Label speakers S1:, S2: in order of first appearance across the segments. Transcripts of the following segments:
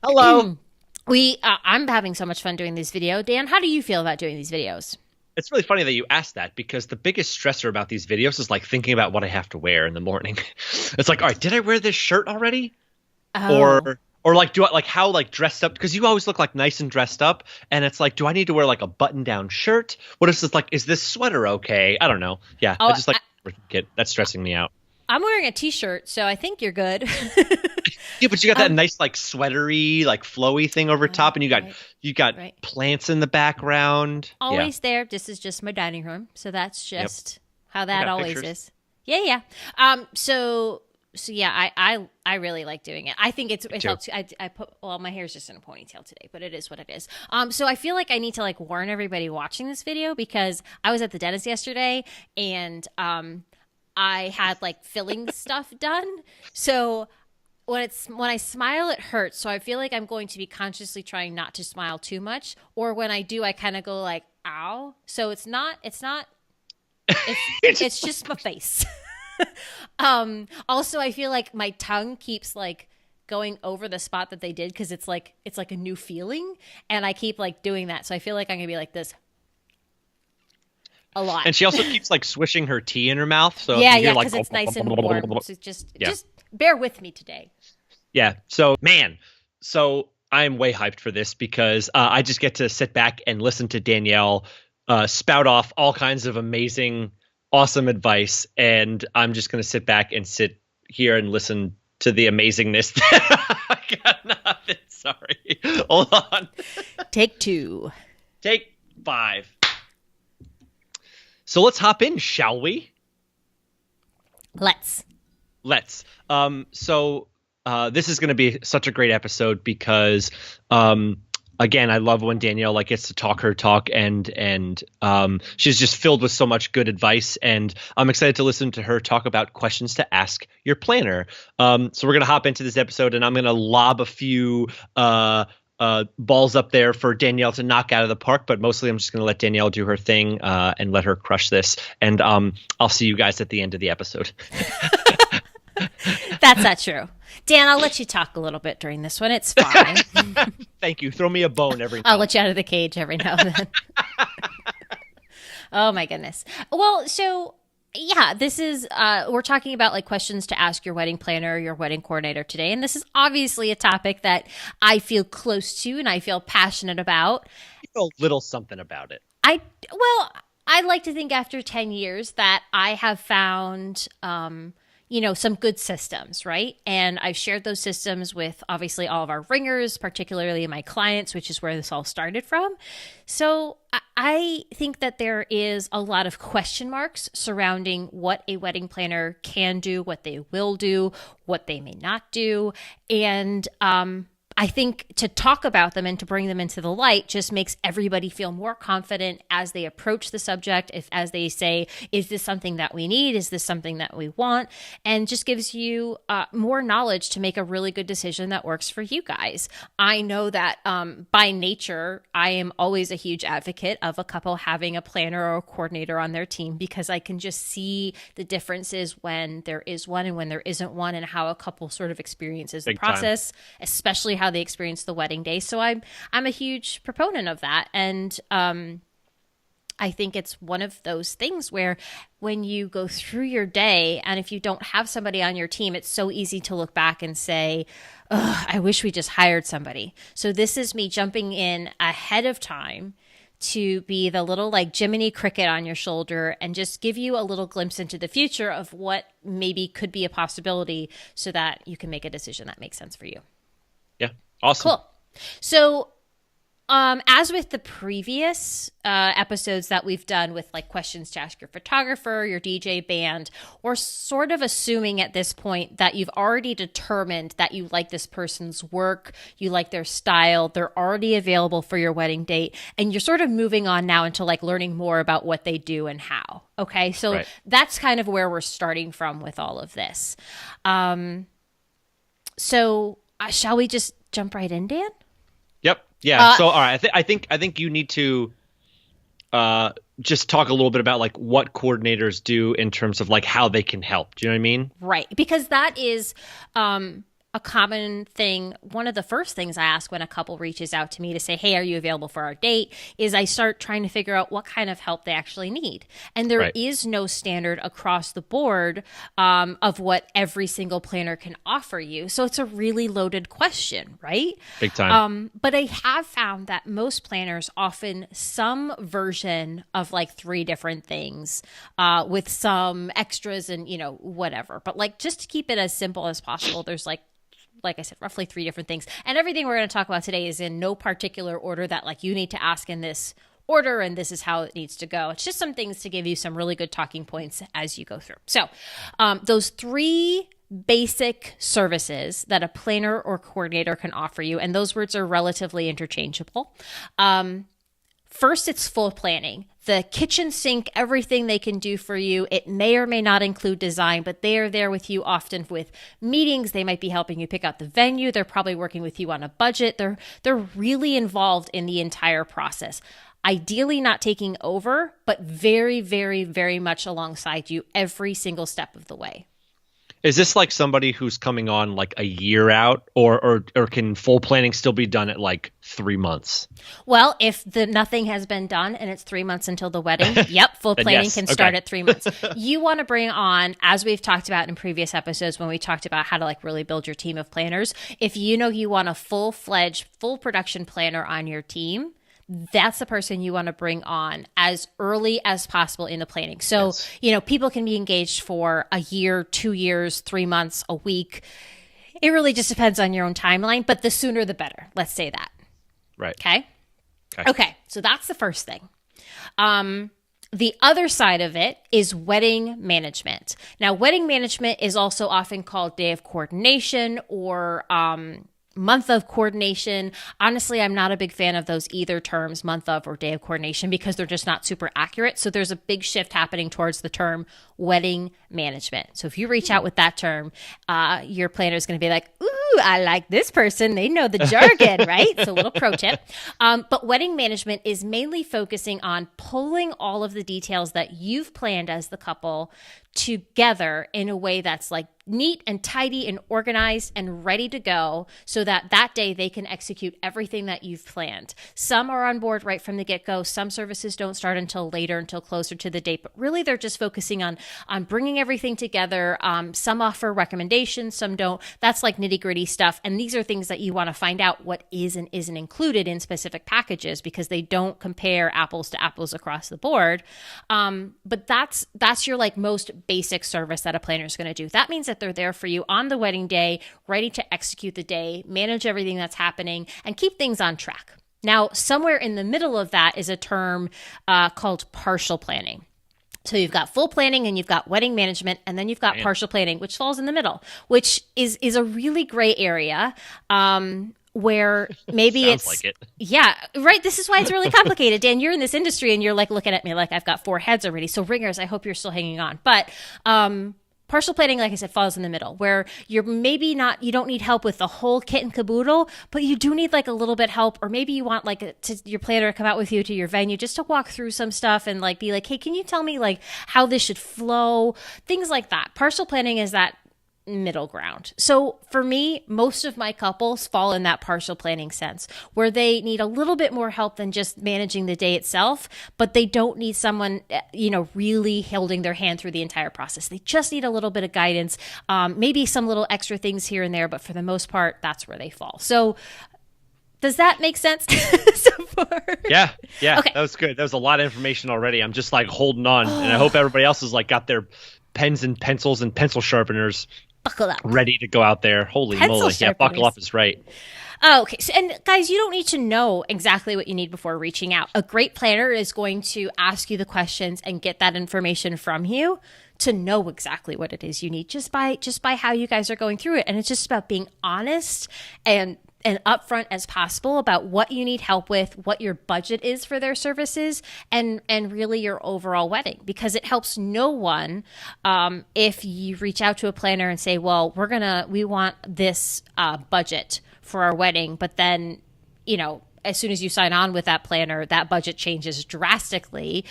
S1: Hello.
S2: I'm having so much fun doing these videos. Dan, how do you feel about doing these videos?
S1: It's really funny that you asked that because the biggest stressor about these videos is like thinking about what I have to wear in the morning. It's like, all right, did I wear this shirt already?
S2: Oh,
S1: Or like do I like how like dressed up because you always look like nice and dressed up and it's like do I need to wear like a button-down shirt? What is this like is this sweater okay? I don't know. Yeah, I
S2: oh,
S1: just like get that's stressing me out.
S2: I'm wearing a t-shirt, so I think you're good.
S1: Yeah, but you got that
S2: um,
S1: nice like sweatery like flowy thing over top and
S2: right,
S1: you got
S2: right.
S1: plants in the background. Yeah.
S2: Always there. This is just my dining room, so that's
S1: Yep.
S2: just how
S1: I
S2: that
S1: got
S2: always
S1: pictures.
S2: is. Yeah, yeah. So yeah, I really like doing it. I think
S1: Me
S2: it
S1: too.
S2: helps. I put well, my hair's just in a ponytail today, but it is what it is. So I feel like I need to like warn everybody watching this video because I was at the dentist yesterday and I had like filling stuff done. So when I smile, it hurts. So I feel like I'm going to be consciously trying not to smile too much. Or when I do, I kind of go like, "Ow!" So it's just my face. Also, I feel like my tongue keeps like going over the spot that they did because it's like a new feeling, and I keep like doing that. So I feel like I'm gonna be like this a lot.
S1: And she also keeps like swishing her tea in her mouth. So if
S2: Yeah,
S1: you hear
S2: yeah,
S1: like,
S2: because it's nice and warm. So
S1: yeah,
S2: just bear with me today.
S1: yeah. So man, so I'm way hyped for this because I just get to sit back and listen to Danielle spout off all kinds of amazing, awesome advice, and I'm just gonna sit back and sit here and listen to the amazingness. I got nothing. Sorry. Hold on.
S2: Take two.
S1: Take five. So let's hop in, shall we?
S2: Let's.
S1: Let's. This is going to be such a great episode because, again, I love when Danielle like gets to talk her talk and she's just filled with so much good advice, and I'm excited to listen to her talk about questions to ask your planner. So we're gonna hop into this episode, and I'm gonna lob a few balls up there for Danielle to knock out of the park, but mostly I'm just gonna let Danielle do her thing and let her crush this, and I'll see you guys at the end of the episode.
S2: That's not true. Dan, I'll let you talk a little bit during this one. It's fine.
S1: Thank you. Throw me a bone every
S2: I'll
S1: time.
S2: let you out of the cage every now and then. Oh my goodness. Well, so yeah, this is we're talking about like questions to ask your wedding planner or your wedding coordinator today, and this is obviously a topic that I feel close to and I feel passionate about.
S1: A little something about it.
S2: I like to think after 10 years that I have found some good systems, right? And I've shared those systems with obviously all of our ringers, particularly my clients, which is where this all started from. So I think that there is a lot of question marks surrounding what a wedding planner can do, what they will do, what they may not do. And I think to talk about them and to bring them into the light just makes everybody feel more confident as they approach the subject. If as they say, is this something that we need? Is this something that we want? And just gives you more knowledge to make a really good decision that works for you guys. I know that by nature, I am always a huge advocate of a couple having a planner or a coordinator on their team because I can just see the differences when there is one and when there isn't one, and how a couple sort of experiences the
S1: Big time.
S2: process, especially how they experience the wedding day. So I'm a huge proponent of that, and I think it's one of those things where when you go through your day, and if you don't have somebody on your team, it's so easy to look back and say, "Ugh, I wish we just hired somebody." So this is me jumping in ahead of time to be the little like Jiminy Cricket on your shoulder and just give you a little glimpse into the future of what maybe could be a possibility so that you can make a decision that makes sense for you.
S1: Yeah. Awesome.
S2: Cool. So, as with the previous episodes that we've done with like questions to ask your photographer, your DJ band, we're sort of assuming at this point that you've already determined that you like this person's work, you like their style, they're already available for your wedding date, and you're sort of moving on now into like learning more about what they do and how. Okay, so
S1: Right.
S2: that's kind of where we're starting from with all of this. So, shall we just jump right in, Dan?
S1: Yep. Yeah.
S2: Uh,
S1: So, all right. I think you need to just talk a little bit about like what coordinators do in terms of like how they can help. Do you know what I mean?
S2: right, because that is a common thing, one of the first things I ask when a couple reaches out to me to say, hey, are you available for our date? Is I start trying to figure out what kind of help they actually need. And there
S1: Right.
S2: is no standard across the board of what every single planner can offer you. So it's a really loaded question, right?
S1: Big time.
S2: But I have found that most planners often some version of like three different things with some extras and, whatever. But like just to keep it as simple as possible, there's like I said, roughly three different things. And everything we're going to talk about today is in no particular order that like you need to ask in this order and this is how it needs to go. It's just some things to give you some really good talking points as you go through. So those three basic services that a planner or coordinator can offer you, and those words are relatively interchangeable. First, it's full planning. The kitchen sink, everything they can do for you. It may or may not include design, but they are there with you often with meetings. They might be helping you pick out the venue. They're probably working with you on a budget. They're really involved in the entire process. Ideally not taking over, but very, very, very much alongside you every single step of the way.
S1: Is this like somebody who's coming on like a year out, or can full planning still be done at like 3 months?
S2: Well, if nothing has been done and it's 3 months until the wedding, yep, full planning
S1: yes.
S2: can start
S1: Okay.
S2: at 3 months. You want to bring on, as we've talked about in previous episodes when we talked about how to like really build your team of planners, if you know you want a full-fledged, full production planner on your team, that's the person you want to bring on as early as possible in the planning. So,
S1: Yes.
S2: people can be engaged for a year, 2 years, 3 months, a week. It really just depends on your own timeline, but the sooner the better. Let's say that.
S1: Right.
S2: Okay. Okay. So that's the first thing. The other side of it is wedding management. Now, wedding management is also often called day of coordination or month of coordination. Honestly, I'm not a big fan of those either terms, month of or day of coordination, because they're just not super accurate. So there's a big shift happening towards the term wedding management. So if you reach out with that term, your planner is going to be like, ooh, I like this person. They know the jargon, right? So a little pro tip. But wedding management is mainly focusing on pulling all of the details that you've planned as the couple together in a way that's like neat and tidy and organized and ready to go so that that day they can execute everything that you've planned. Some are on board right from the get-go. Some services don't start until later, until closer to the date, but really they're just focusing on bringing everything together. Some offer recommendations, some don't. That's like nitty-gritty stuff. And these are things that you want to find out what is and isn't included in specific packages because they don't compare apples to apples across the board. But that's your like most basic service that a planner is going to do. That means that they're there for you on the wedding day, ready to execute the day, manage everything that's happening, and keep things on track. Now, somewhere in the middle of that is a term called partial planning. So you've got full planning and you've got wedding management, and then you've got partial planning, which falls in the middle, which is a really gray area. Where maybe
S1: Sounds
S2: it's
S1: like it.
S2: Yeah, right. This is why it's really complicated. Dan, you're in this industry and you're like looking at me like I've got 4 heads already. So ringers, I hope you're still hanging on. But partial planning, like I said, falls in the middle where you're maybe not, you don't need help with the whole kit and caboodle, but you do need like a little bit help, or maybe you want like your planner to come out with you to your venue just to walk through some stuff and like be like, hey, can you tell me like how this should flow? Things like that. Partial planning is that middle ground. So for me, most of my couples fall in that partial planning sense where they need a little bit more help than just managing the day itself, but they don't need someone, really holding their hand through the entire process. They just need a little bit of guidance, maybe some little extra things here and there, but for the most part, that's where they fall. So does that make sense so far?
S1: Yeah.
S2: Okay.
S1: That was good. That was a lot of information already. I'm just like holding on, and I hope everybody else has like got their pens and pencils and pencil sharpeners
S2: Buckle up.
S1: ready to go out there. Holy moly. Yeah, buckle up is right.
S2: Oh, okay. So, and guys, you don't need to know exactly what you need before reaching out. A great planner is going to ask you the questions and get that information from you to know exactly what it is you need just by how you guys are going through it. And it's just about being honest and upfront as possible about what you need help with, what your budget is for their services, and really your overall wedding. Because it helps no one if you reach out to a planner and say, well, we want this budget for our wedding, but then as soon as you sign on with that planner, that budget changes drastically,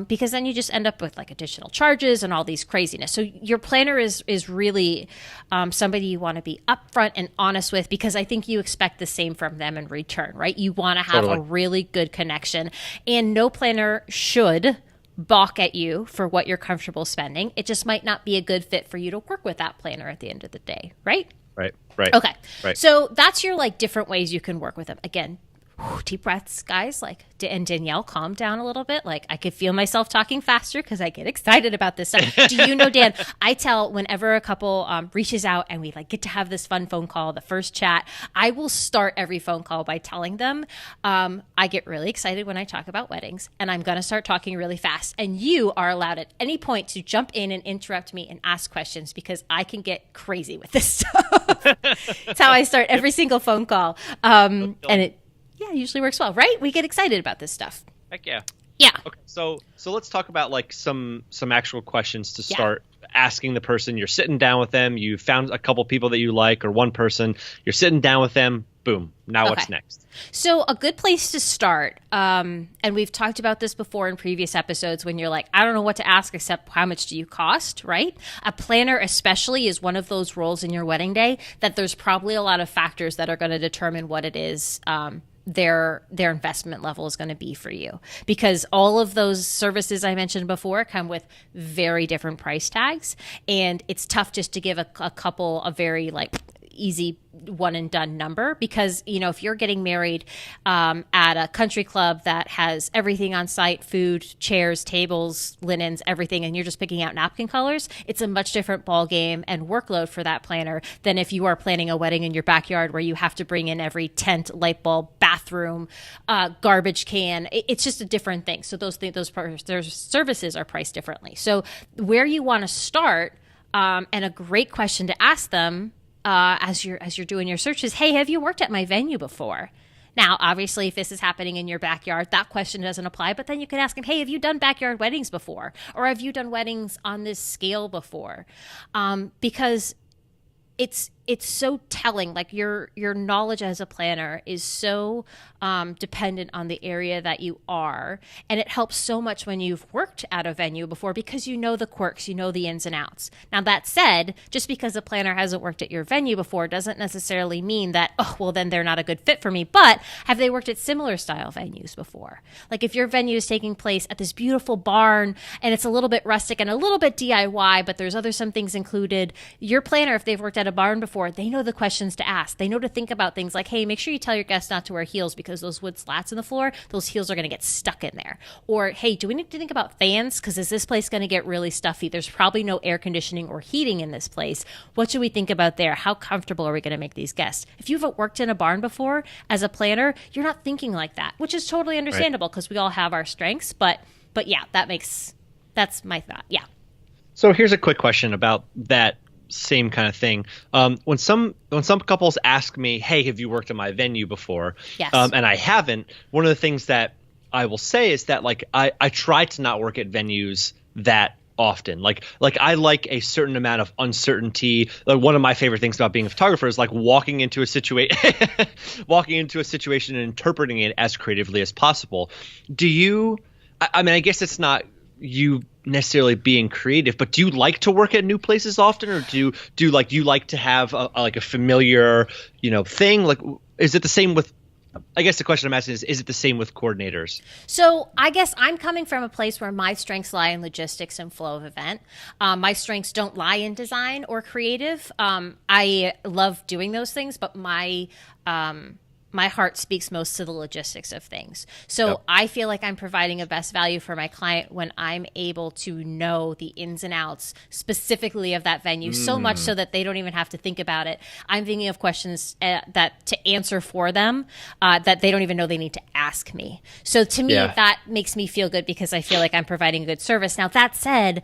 S2: because then you just end up with like additional charges and all these craziness. So your planner is really somebody you want to be upfront and honest with, because I think you expect the same from them in return, right? You want to have a really good connection, and no planner should balk at you for what you're comfortable spending. It just might not be a good fit for you to work with that planner at the end of the day, right?
S1: Right.
S2: Okay.
S1: Right.
S2: So that's your like different ways you can work with them. Again, deep breaths, guys. Like, and Danielle, calm down a little bit. Like, I could feel myself talking faster because I get excited about this stuff. Do you know, Dan? I tell whenever a couple reaches out and we like get to have this fun phone call, the first chat, I will start every phone call by telling them I get really excited when I talk about weddings, and I'm going to start talking really fast. And you are allowed at any point to jump in and interrupt me and ask questions, because I can get crazy with this stuff. It's how I start every single phone call, and it. Yeah, usually works well, right? We get excited about this stuff.
S1: Heck yeah.
S2: Yeah.
S1: Okay, so let's talk about like some actual questions to start asking the person. You're sitting down with them. You found a couple people that you like, or one person. You're sitting down with them. Boom. Now what's next?
S2: So a good place to start, and we've talked about this before in previous episodes, when you're like, I don't know what to ask except how much do you cost, right? A planner especially is one of those roles in your wedding day that there's probably a lot of factors that are going to determine what it is their investment level is going to be for you, because all of those services I mentioned before come with very different price tags, and it's tough just to give a couple a very like easy one and done number, because if you're getting married at a country club that has everything on site, food, chairs, tables, linens, everything, and you're just picking out napkin colors, it's a much different ball game and workload for that planner than if you are planning a wedding in your backyard where you have to bring in every tent, light bulb, bathroom, garbage can. It's just a different thing. So those services are priced differently. So where you want to start, and a great question to ask them as you're doing your search is, hey, have you worked at my venue before? Now, obviously, if this is happening in your backyard, that question doesn't apply. But then you can ask them, hey, have you done backyard weddings before? Or have you done weddings on this scale before? Because it's so telling. Like your knowledge as a planner is so dependent on the area that you are, and it helps so much when you've worked at a venue before, because you know the quirks, you know the ins and outs. Now that said, just because a planner hasn't worked at your venue before doesn't necessarily mean that, oh, well, then they're not a good fit for me. But have they worked at similar style venues before? Like if your venue is taking place at this beautiful barn and it's a little bit rustic and a little bit DIY, but there's some things included, your planner, if they've worked at a barn before, they know the questions to ask. They know to think about things like, hey, make sure you tell your guests not to wear heels, because those wood slats in the floor, those heels are going to get stuck in there. Or, hey, do we need to think about fans? Because is this place going to get really stuffy? There's probably no air conditioning or heating in this place. What should we think about there? How comfortable are we going to make these guests? If you've worked in a barn before as a planner, you're not thinking like that, which is totally understandable, because we all have our strengths. But yeah, that's my thought. Yeah.
S1: So here's a quick question about that same kind of thing. When some couples ask me, hey, have you worked at my venue before?
S2: Yes.
S1: And I haven't. One of the things that I will say is that like I try to not work at venues that often. Like I like a certain amount of uncertainty. Like one of my favorite things about being a photographer is like walking into a situation and interpreting it as creatively as possible. Do you? I mean, I guess it's not you necessarily being creative, but do you like to work at new places often, or do you like to have a familiar thing? Like, is it the same with? I guess the question I'm asking is it the same with coordinators?
S2: So I guess I'm coming from a place where my strengths lie in logistics and flow of event. My strengths don't lie in design or creative. I love doing those things, but my heart speaks most to the logistics of things. So yep. I feel like I'm providing a best value for my client when I'm able to know the ins and outs specifically of that venue, so much so that they don't even have to think about it. I'm thinking of questions that to answer for them that they don't even know they need to ask me. So to me, that makes me feel good, because I feel like I'm providing a good service. Now, that said,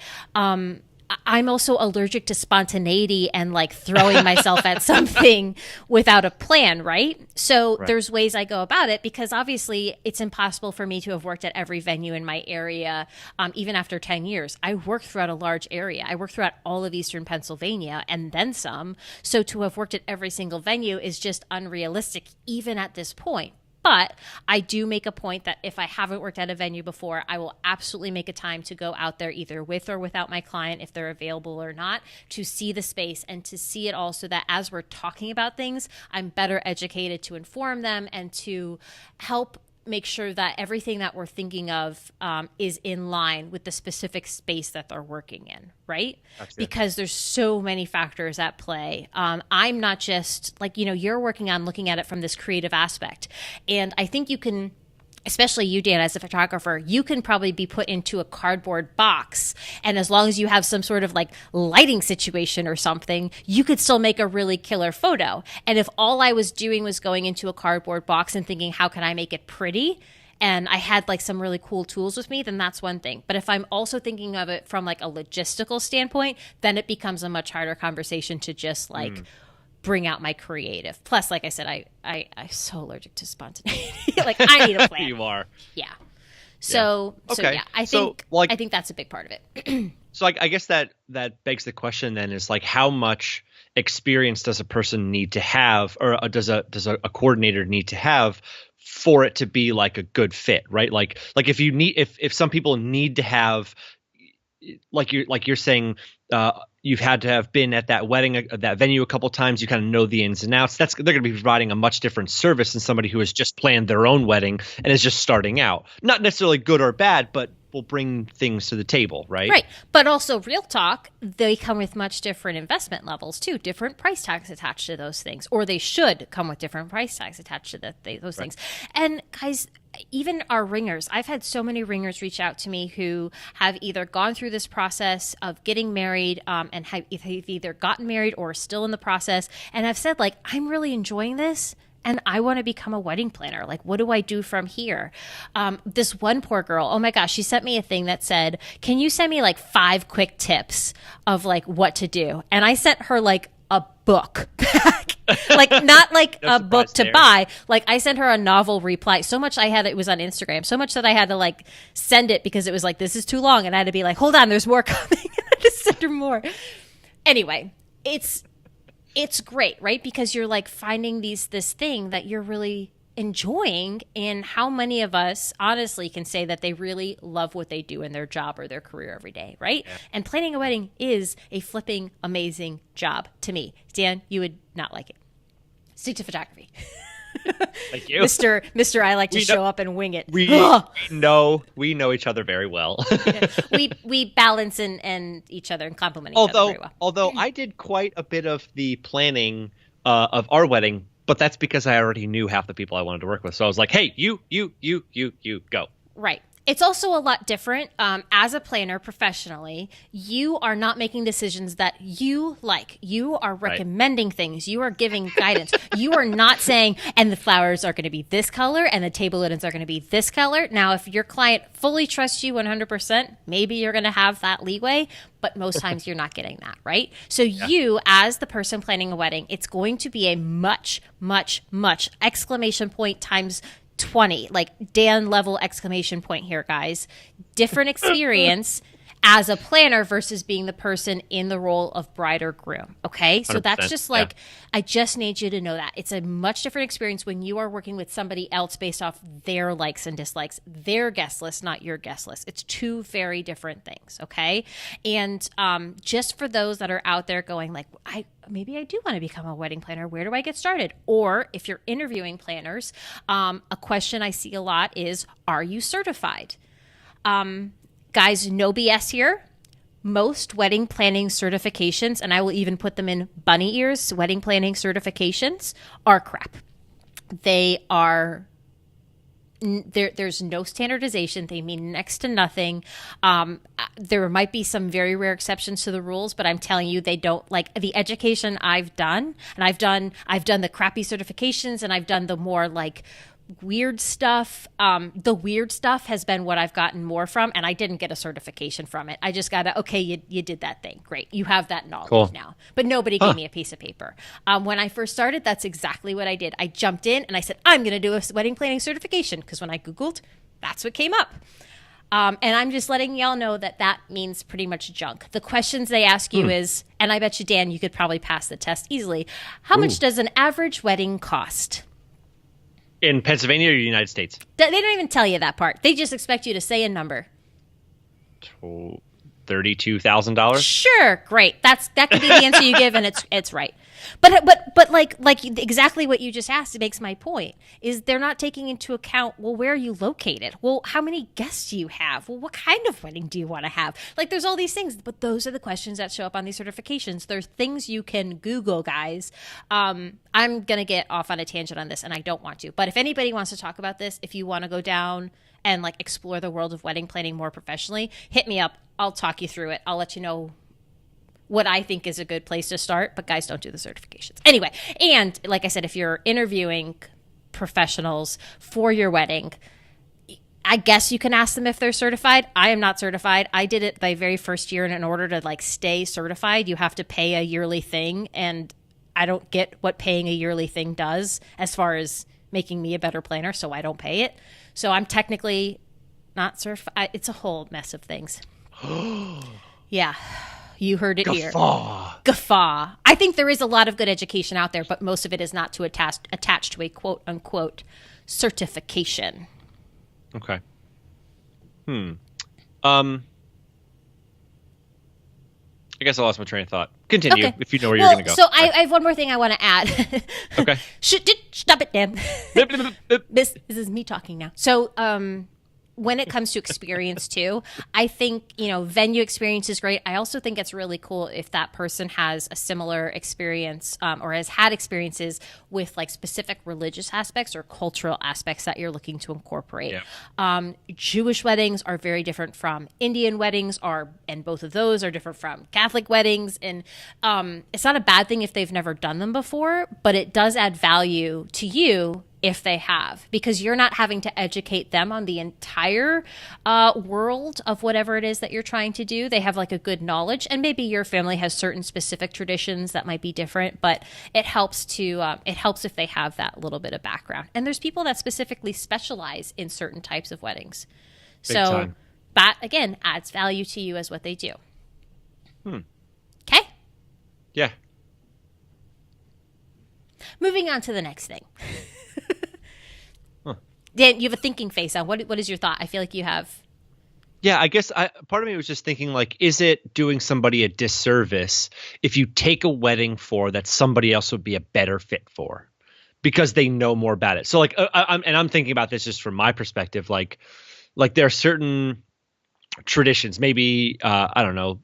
S2: I'm also allergic to spontaneity and like throwing myself at something without a plan, right? So there's ways I go about it, because obviously it's impossible for me to have worked at every venue in my area, even after 10 years. I worked throughout a large area. I worked throughout all of Eastern Pennsylvania and then some. So to have worked at every single venue is just unrealistic, even at this point. But I do make a point that if I haven't worked at a venue before, I will absolutely make a time to go out there either with or without my client, if they're available or not, to see the space and to see it all so that as we're talking about things, I'm better educated to inform them and to help make sure that everything that we're thinking of is in line with the specific space that they're working in, right? Because there's so many factors at play. I'm not just like, you're working on looking at it from this creative aspect. And I think you can, especially you, Dan, as a photographer, you can probably be put into a cardboard box. And as long as you have some sort of like lighting situation or something, you could still make a really killer photo. And if all I was doing was going into a cardboard box and thinking, how can I make it pretty? And I had like some really cool tools with me, then that's one thing. But if I'm also thinking of it from like a logistical standpoint, then it becomes a much harder conversation to just like bring out my creative. Plus, like I said, I'm so allergic to spontaneity. Like I need a plan.
S1: You are.
S2: Yeah. So yeah, I think that's a big part of it.
S1: So I guess that begs the question then is like, how much experience does a person need to have, or does a coordinator need to have for it to be like a good fit, right? Like if some people need to have, like you're saying, you've had to have been at that wedding, that venue a couple of times. You kind of know the ins and outs. They're going to be providing a much different service than somebody who has just planned their own wedding and is just starting out. Not necessarily good or bad, but will bring things to the table, right?
S2: Right. But also, real talk, they come with much different investment levels too, different price tags attached to those things, or they should come with different price tags attached to those things. And guys, even our ringers, I've had so many ringers reach out to me who have either gone through this process of getting married and have either gotten married or still in the process and have said like, I'm really enjoying this and I want to become a wedding planner. Like, what do I do from here? This one poor girl, oh my gosh, she sent me a thing that said, can you send me like 5 quick tips of like what to do? And I sent her like a book back. Like not like a book to buy. Like I sent her a novel reply. So much I had, it was on Instagram, so much that I had to like send it because it was like, this is too long. And I had to be like, hold on, there's more coming. And I just sent her more. Anyway, it's great, right? Because you're like finding this thing that you're really enjoying. And how many of us honestly can say that they really love what they do in their job or their career every day, right? Yeah. And planning a wedding is a flipping amazing job to me. Dan, you would not like it. Stick to photography.
S1: Thank you.
S2: Mr. I like to show up and wing it.
S1: We know each other very well.
S2: we balance and each other and complement each other very well.
S1: Although I did quite a bit of the planning of our wedding, but that's because I already knew half the people I wanted to work with. So I was like, hey, you, go.
S2: Right. It's also a lot different. As a planner professionally, you are not making decisions that you like. You are recommending things. You are giving guidance. You are not saying, and the flowers are going to be this color and the table linens are going to be this color. Now, if your client fully trusts you 100%, maybe you're going to have that leeway, but most times you're not getting that, right? So you, as the person planning a wedding, it's going to be a much, much, much exclamation point times 20, like Dan level exclamation point here, guys. Different experience as a planner versus being the person in the role of bride or groom. Okay. So that's just like, I just need you to know that it's a much different experience when you are working with somebody else based off their likes and dislikes, their guest list, not your guest list. It's two very different things. Okay. And just for those that are out there going like, maybe I do want to become a wedding planner. Where do I get started? Or if you're interviewing planners, a question I see a lot is, are you certified? Guys, no BS here. Most wedding planning certifications, and I will even put them in bunny ears, wedding planning certifications are crap. They are, there's no standardization. They mean next to nothing. There might be some very rare exceptions to the rules, but I'm telling you, they don't. Like the education I've done, and I've done the crappy certifications, and I've done the more like weird stuff. The weird stuff has been what I've gotten more from, and I didn't get a certification from it. I just got you did that thing. Great. You have that knowledge now. But nobody gave me a piece of paper. When I first started, that's exactly what I did. I jumped in and I said, I'm going to do a wedding planning certification, because when I Googled, that's what came up. And I'm just letting y'all know that means pretty much junk. The questions they ask you is, and I bet you, Dan, you could probably pass the test easily. How much does an average wedding cost?
S1: In Pennsylvania or United States?
S2: They don't even tell you that part. They just expect you to say a number.
S1: $32,000.
S2: Sure, great. That could be the answer you give, and it's right. But like exactly what you just asked, it makes my point. Is they're not taking into account, well, where are you located? Well, how many guests do you have? Well, what kind of wedding do you want to have? Like, there's all these things, but those are the questions that show up on these certifications. There's things you can Google, guys. I'm gonna get off on a tangent on this, and I don't want to. But if anybody wants to talk about this, if you want to go down and like explore the world of wedding planning more professionally, hit me up. I'll talk you through it. I'll let you know what I think is a good place to start, but guys, don't do the certifications. Anyway, and like I said, if you're interviewing professionals for your wedding, I guess you can ask them if they're certified. I am not certified. I did it my very first year, and in order to like stay certified, you have to pay a yearly thing, and I don't get what paying a yearly thing does as far as making me a better planner, so I don't pay it. So I'm technically not certified. It's a whole mess of things. Yeah. You heard it here. Guffaw. I think there is a lot of good education out there, but most of it is not to attached to a quote unquote certification.
S1: Okay. I guess I lost my train of thought. Continue if you know where you're going to go.
S2: So I have one more thing I want to add.
S1: Okay.
S2: Stop it, Dan. This is me talking now. So when it comes to experience too, I think, venue experience is great. I also think it's really cool if that person has a similar experience or has had experiences with like specific religious aspects or cultural aspects that you're looking to incorporate. Yeah. Jewish weddings are very different from Indian weddings, and both of those are different from Catholic weddings. And it's not a bad thing if they've never done them before, but it does add value to you if they have, because you're not having to educate them on the entire world of whatever it is that you're trying to do. They have like a good knowledge, and maybe your family has certain specific traditions that might be different, but it helps if they have that little bit of background. And there's people that specifically specialize in certain types of weddings.
S1: Big time.
S2: That again adds value to you as what they do. Okay?
S1: Yeah.
S2: Moving on to the next thing. Dan, you have a thinking face on. What is your thought? I feel like you have.
S1: Yeah, I guess part of me was just thinking, like, is it doing somebody a disservice if you take a wedding that somebody else would be a better fit for because they know more about it? So, like, I'm thinking about this just from my perspective. Like there are certain traditions, maybe I don't know.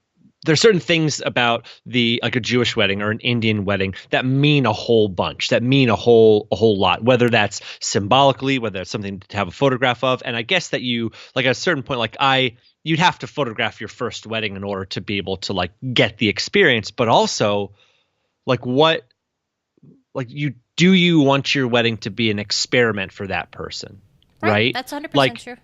S1: There's certain things about like a Jewish wedding or an Indian wedding that mean a whole bunch, that mean a whole lot, whether that's symbolically, whether it's something to have a photograph of. And I guess that you, like at a certain point, like you'd have to photograph your first wedding in order to be able to like get the experience. But also like do you want your wedding to be an experiment for that person? Right?
S2: That's 100% true.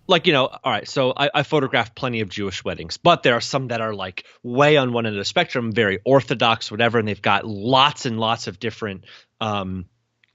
S1: Like, all right, so I photographed plenty of Jewish weddings, but there are some that are like way on one end of the spectrum, very orthodox, whatever, and they've got lots and lots of different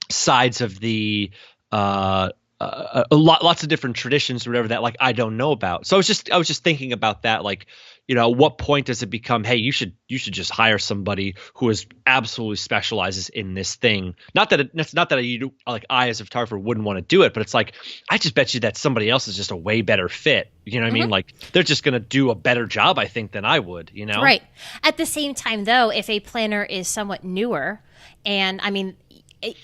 S1: sides of the lots of different traditions or whatever that like I don't know about. So I was just thinking about that, like, at what point does it become, hey, you should just hire somebody who is absolutely specializes in this thing. Not that you like I as a photographer wouldn't want to do it, but it's like I just bet you that somebody else is just a way better fit. You know what I mean? Like they're just going to do a better job, I think, than I would. Right.
S2: At the same time, though, if a planner is somewhat newer, and I mean,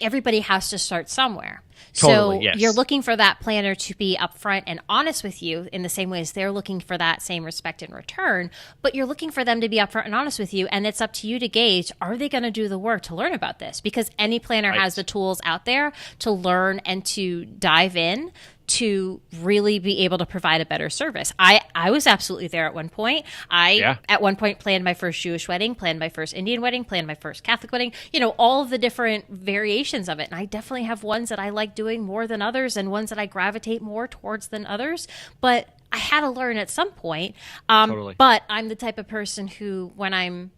S2: everybody has to start somewhere.
S1: Totally,
S2: so
S1: yes.
S2: You're looking for that planner to be upfront and honest with you in the same way as they're looking for that same respect in return, but you're looking for them to be upfront and honest with you, and it's up to you to gauge, are they going to do the work to learn about this? Because any planner has the tools out there to learn and to dive in to really be able to provide a better service. I was absolutely there at one point. At one point planned my first Jewish wedding, planned my first Indian wedding, planned my first Catholic wedding, all of the different variations of it. And I definitely have ones that I like doing more than others and ones that I gravitate more towards than others. But I had to learn at some point.
S1: Totally.
S2: But I'm the type of person who, when I'm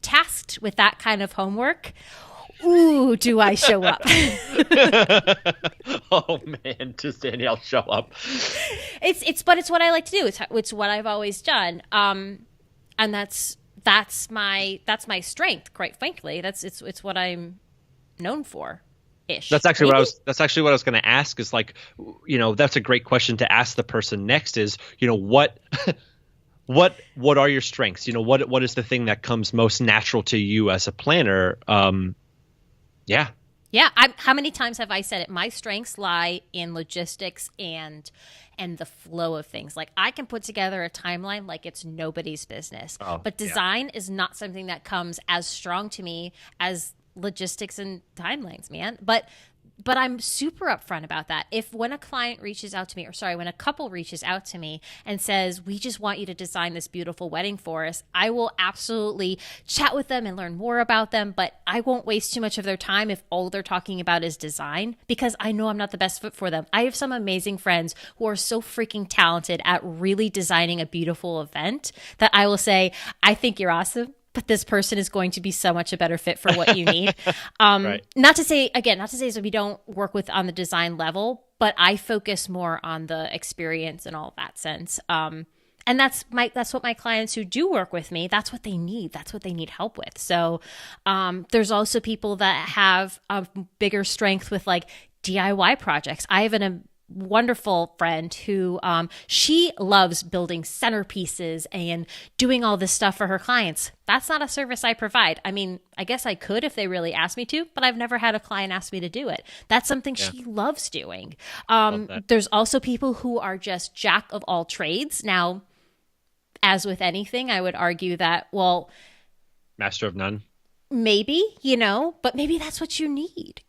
S2: tasked with that kind of homework, ooh, do I show up?
S1: Oh man, does Danielle show up?
S2: It's what I like to do. It's what I've always done. And that's my strength, quite frankly. It's what I'm known for, ish.
S1: That's actually what I was going to ask is like, that's a great question to ask the person next is, what what are your strengths? What is the thing that comes most natural to you as a planner? Yeah.
S2: Yeah. How many times have I said it? My strengths lie in logistics and the flow of things. Like I can put together a timeline like it's nobody's business. But design is not something that comes as strong to me as logistics and timelines, man. But I'm super upfront about that. When a client reaches out to me, when a couple reaches out to me and says, we just want you to design this beautiful wedding for us, I will absolutely chat with them and learn more about them, but I won't waste too much of their time if all they're talking about is design, because I know I'm not the best fit for them. I have some amazing friends who are so freaking talented at really designing a beautiful event that I will say, I think you're awesome, but this person is going to be so much a better fit for what you need.
S1: Right.
S2: Not to say so we don't work with on the design level, but I focus more on the experience and all of that sense. And that's what my clients who do work with me, that's what they need. That's what they need help with. So there's also people that have a bigger strength with like DIY projects. I have a wonderful friend who she loves building centerpieces and doing all this stuff for her clients. That's not a service I provide. I mean, I guess I could if they really asked me to, but I've never had a client ask me to do it. That's something she loves doing. There's also people who are just jack of all trades. Now, as with anything, I would argue that, well,
S1: master of none.
S2: Maybe, but maybe that's what you need,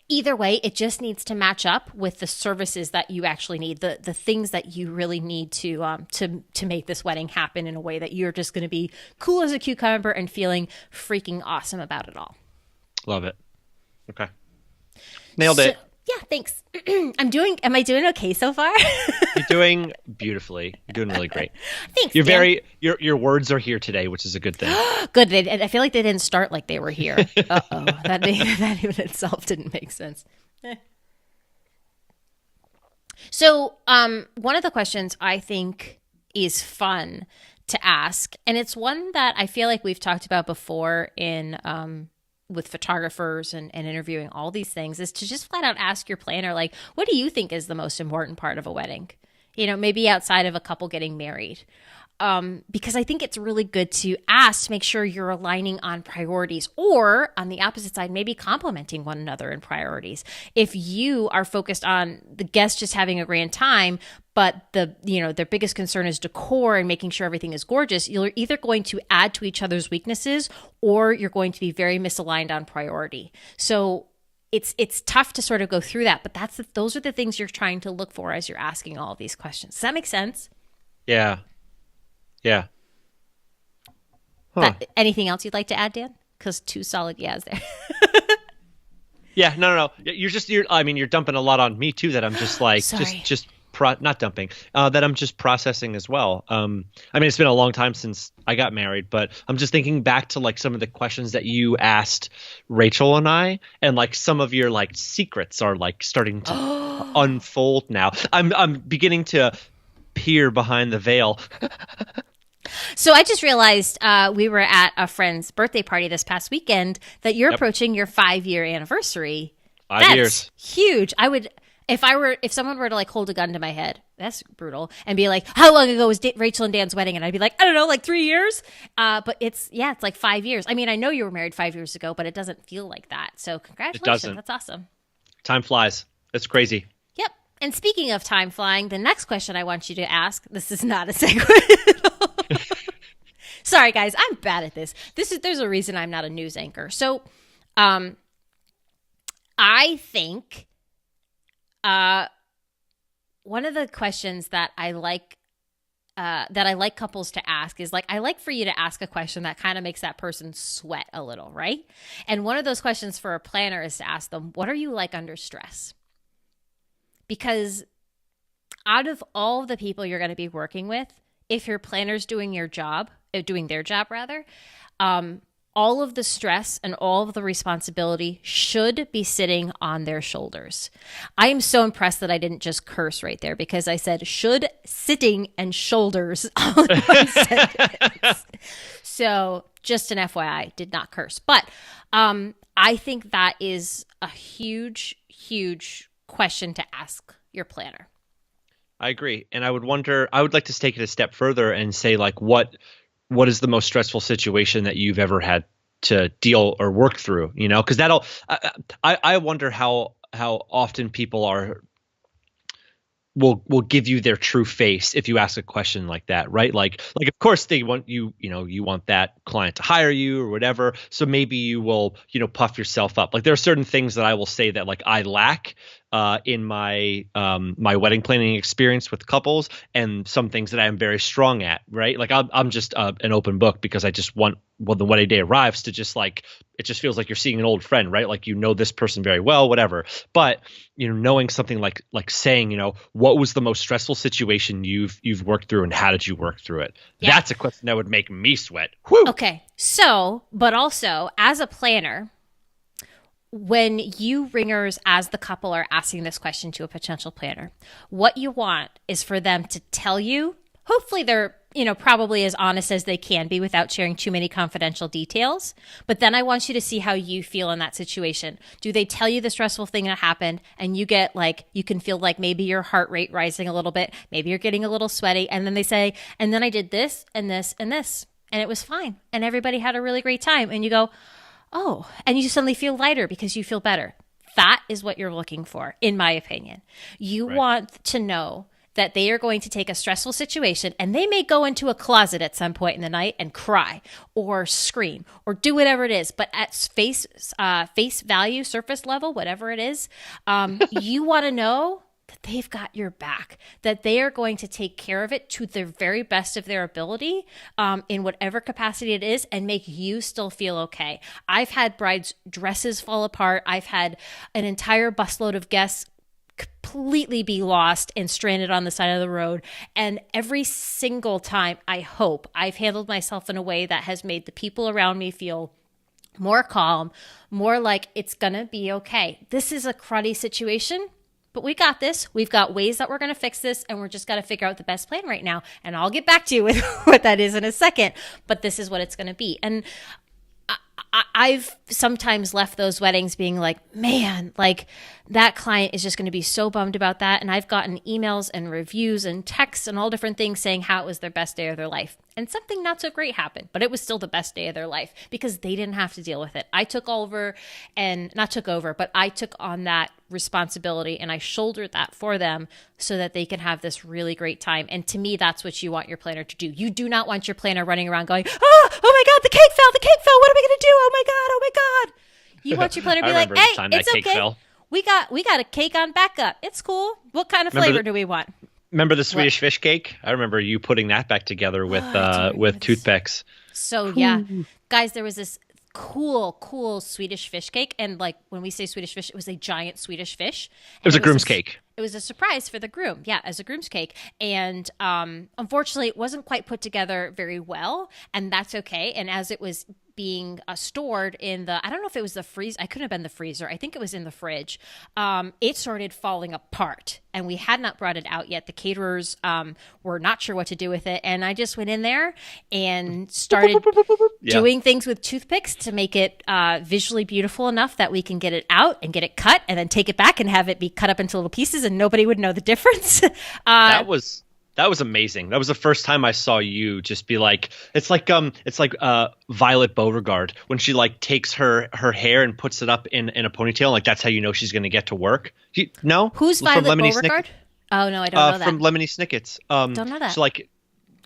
S2: Either way, it just needs to match up with the services that you actually need, the things that you really need to make this wedding happen in a way that you're just going to be cool as a cucumber and feeling freaking awesome about it all.
S1: Love it. Okay. Nailed it.
S2: Yeah, thanks. Am I doing okay so far?
S1: You're doing beautifully. You're doing really great.
S2: Thanks.
S1: Your words are here today, which is a good thing.
S2: Good. I feel like they didn't start like they were here. Uh-oh. That even itself didn't make sense. So, one of the questions I think is fun to ask, and it's one that I feel like we've talked about before in with photographers and interviewing, all these things, is to just flat out ask your planner, like, what do you think is the most important part of a wedding? Maybe outside of a couple getting married. Because I think it's really good to ask to make sure you're aligning on priorities, or on the opposite side, maybe complementing one another in priorities. If you are focused on the guests just having a grand time, but their biggest concern is decor and making sure everything is gorgeous, you're either going to add to each other's weaknesses, or you're going to be very misaligned on priority. So it's tough to sort of go through that, but those are the things you're trying to look for as you're asking all of these questions. Does that make sense?
S1: Yeah. Yeah. Huh.
S2: Anything else you'd like to add, Dan? Because 2 solid yeahs there.
S1: Yeah, no. You're dumping a lot on me too. That I'm just like, not dumping. That I'm just processing as well. It's been a long time since I got married, but I'm just thinking back to like some of the questions that you asked Rachel and I, and like some of your like secrets are like starting to unfold now. I'm beginning to peer behind the veil.
S2: So I just realized we were at a friend's birthday party this past weekend that you're approaching your 5-year anniversary.
S1: 5 years.
S2: Huge. I would, if someone were to like hold a gun to my head, that's brutal, and be like, how long ago was Rachel and Dan's wedding? And I'd be like, I don't know, like 3 years. But it's like 5 years. I mean, I know you were married 5 years ago, but it doesn't feel like that. So congratulations.
S1: It doesn't.
S2: That's awesome.
S1: Time flies. It's crazy.
S2: Yep. And speaking of time flying, the next question I want you to ask, this is not a segue at all. Sorry, guys, I'm bad at this. There's a reason I'm not a news anchor. So, I think one of the questions that I like couples to ask is like, I like for you to ask a question that kind of makes that person sweat a little, right? And one of those questions for a planner is to ask them, what are you like under stress? Because out of all of the people you're going to be working with, if your planner's doing their job, all of the stress and all of the responsibility should be sitting on their shoulders. I am so impressed that I didn't just curse right there, because I said should, sitting, and shoulders all in one sentence. So just an FYI, did not curse. But I think that is a huge, huge question to ask your planner.
S1: I agree. And I would like to take it a step further and say, like, what is the most stressful situation that you've ever had to deal or work through, because I wonder how often people will give you their true face if you ask a question like that, right? Like of course they want you, you want that client to hire you or whatever. So maybe you will, puff yourself up. Like there are certain things that I will say that like I lack in my my wedding planning experience with couples, and some things that I am very strong at, right? Like I'm just an open book, because I just want, when the wedding day arrives, to just like, it just feels like you're seeing an old friend, right? Like, this person very well, whatever. But, knowing something like saying, what was the most stressful situation you've worked through, and how did you work through it? Yeah. That's a question that would make me sweat. Whew.
S2: Okay. So, but also as a planner, when you ringers as the couple are asking this question to a potential planner, what you want is for them to tell you, hopefully they're, probably as honest as they can be without sharing too many confidential details. But then I want you to see how you feel in that situation. Do they tell you the stressful thing that happened, and you get like, you can feel like maybe your heart rate rising a little bit, maybe you're getting a little sweaty, and then they say, and then I did this and this and this, and it was fine, and everybody had a really great time, and you go, oh, and you suddenly feel lighter because you feel better. That is what you're looking for, in my opinion. You want to know that they are going to take a stressful situation, and they may go into a closet at some point in the night and cry or scream or do whatever it is. But at face value, surface level, whatever it is, you want to know that they've got your back, that they are going to take care of it to the very best of their ability, in whatever capacity it is, and make you still feel okay. I've had brides' dresses fall apart. I've had an entire busload of guests completely be lost and stranded on the side of the road. And every single time, I hope I've handled myself in a way that has made the people around me feel more calm, more like it's going to be okay. This is a cruddy situation, but we got this. We've got ways that we're going to fix this, and we're just got to figure out the best plan right now. And I'll get back to you with what that is in a second, but this is what it's going to be. And I've sometimes left those weddings being like, man, like that client is just going to be so bummed about that. And I've gotten emails and reviews and texts and all different things saying how it was their best day of their life. And something not so great happened, but it was still the best day of their life because they didn't have to deal with it. I took over, and not took over, but I took on that responsibility, and I shouldered that for them so that they can have this really great time. And to me, that's what you want your planner to do. You do not want your planner running around going, oh my God, the cake fell. What are we going to do? Oh my God. You want your planner to be like, hey, it's okay. Fell. We got a cake on backup. It's cool. What kind of flavor do we want?
S1: Remember the Swedish fish cake? I remember you putting that back together with toothpicks.
S2: So yeah, guys, there was this cool Swedish fish cake, and like when we say Swedish fish, it was a giant Swedish fish.
S1: It was a groom's cake.
S2: It was a surprise for the groom, as a groom's cake, and unfortunately, it wasn't quite put together very well, and that's okay. And as it was being stored in I don't know if it was the freezer. I couldn't have been the freezer. I think it was in the fridge. It started falling apart, and we had not brought it out yet. The caterers were not sure what to do with it, and I just went in there and started doing things with toothpicks to make it visually beautiful enough that we can get it out and get it cut, and then take it back and have it be cut up into little pieces, and nobody would know the difference.
S1: That was amazing. That was the first time I saw you just be like, it's like Violet Beauregard when she like takes her hair and puts it up in a ponytail. Like that's how you know she's going to get to work. No?
S2: Who's Violet Beauregard? Oh no, I don't know that.
S1: From Lemony Snicket's.
S2: Don't know that.
S1: So like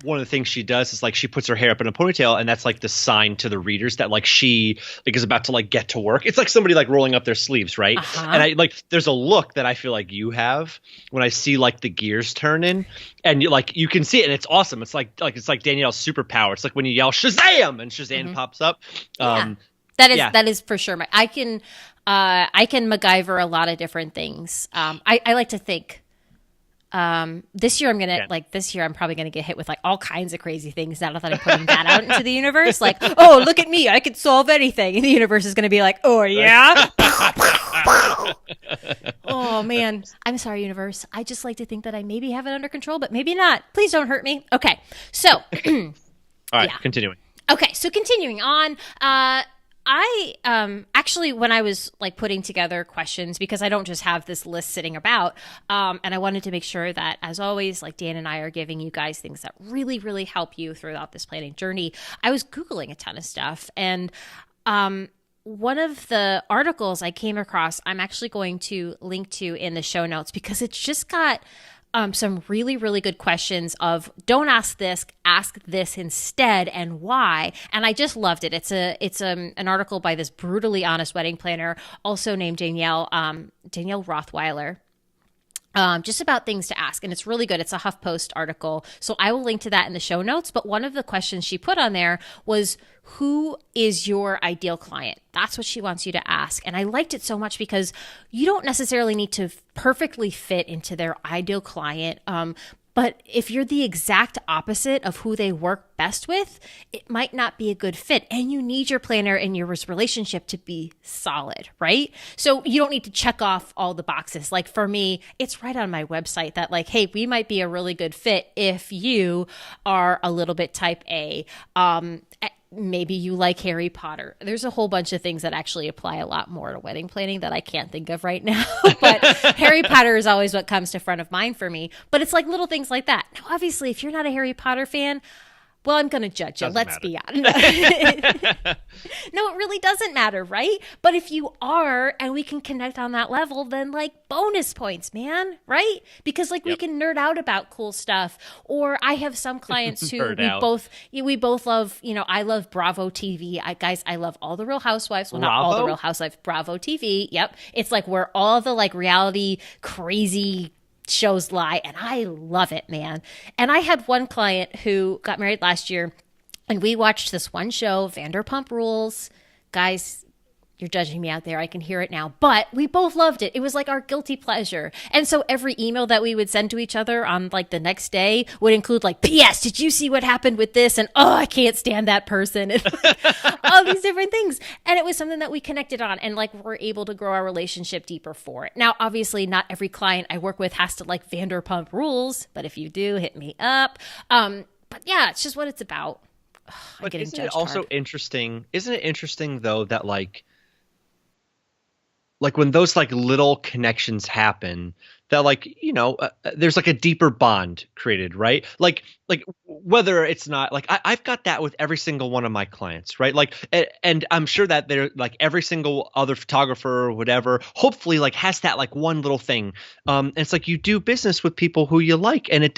S1: one of the things she does is like she puts her hair up in a ponytail, and that's like the sign to the readers that like she like is about to like get to work. It's like somebody like rolling up their sleeves, right? And I like there's a look that I feel like you have when I see like the gears turning, and you can see it, and it's awesome. It's like Danielle's superpower. It's like when you yell Shazam and Shazam pops up.
S2: That is for sure. I can MacGyver a lot of different things. I like to think. This year I'm probably gonna get hit with like all kinds of crazy things now that I'm putting that out into the universe. Like, oh, look at me, I could solve anything, and the universe is gonna be like, oh yeah. Oh man, I'm sorry, universe. I just like to think that I maybe have it under control, but maybe not. Please don't hurt me. Okay, so
S1: all right, continuing.
S2: Okay, so continuing on, I actually, when I was like putting together questions, because I don't just have this list sitting about, and I wanted to make sure that, as always, like Dan and I are giving you guys things that really, really help you throughout this planning journey. I was Googling a ton of stuff, and one of the articles I came across, I'm actually going to link to in the show notes, because it's just got some really, really good questions of don't ask this, ask this instead, and why. And I just loved it. It's an article by this brutally honest wedding planner, also named Danielle Rothweiler. Just about things to ask. And it's really good. It's a HuffPost article. So I will link to that in the show notes. But one of the questions she put on there was, who is your ideal client? That's what she wants you to ask. And I liked it so much because you don't necessarily need to perfectly fit into their ideal client. But if you're the exact opposite of who they work best with, it might not be a good fit. And you need your planner and your relationship to be solid, right? So you don't need to check off all the boxes. Like for me, it's right on my website that like, hey, we might be a really good fit if you are a little bit type A. Maybe you like Harry Potter. There's a whole bunch of things that actually apply a lot more to wedding planning that I can't think of right now. But Harry Potter is always what comes to front of mind for me. But it's like little things like that. Now, obviously, if you're not a Harry Potter fan, well, I'm going to judge you. Let's be honest. No, it really doesn't matter, right? But if you are, and we can connect on that level, then like bonus points, man, right? Because like we can nerd out about cool stuff. Or I have some clients who we both love, I love Bravo TV. I love all the Real Housewives. Well, not all the Real Housewives, Bravo TV. Yep. It's like where all the like reality crazy shows lie, and I love it, man. And I had one client who got married last year, and we watched this one show, Vanderpump Rules. Guys, you're judging me out there. I can hear it now. But we both loved it. It was like our guilty pleasure. And so every email that we would send to each other on like the next day would include like, P.S. Did you see what happened with this? And I can't stand that person. And like, all these different things. And it was something that we connected on, and like we're able to grow our relationship deeper for it. Now, obviously, not every client I work with has to like Vanderpump Rules. But if you do, hit me up. But yeah, it's just what it's about.
S1: But isn't it also interesting? Isn't it interesting though that like when those like little connections happen, that like, there's like a deeper bond created, right? Like whether it's not like I've got that with every single one of my clients, right? Like, and I'm sure that they're like every single other photographer or whatever, hopefully like has that like one little thing. And it's like you do business with people who you like, and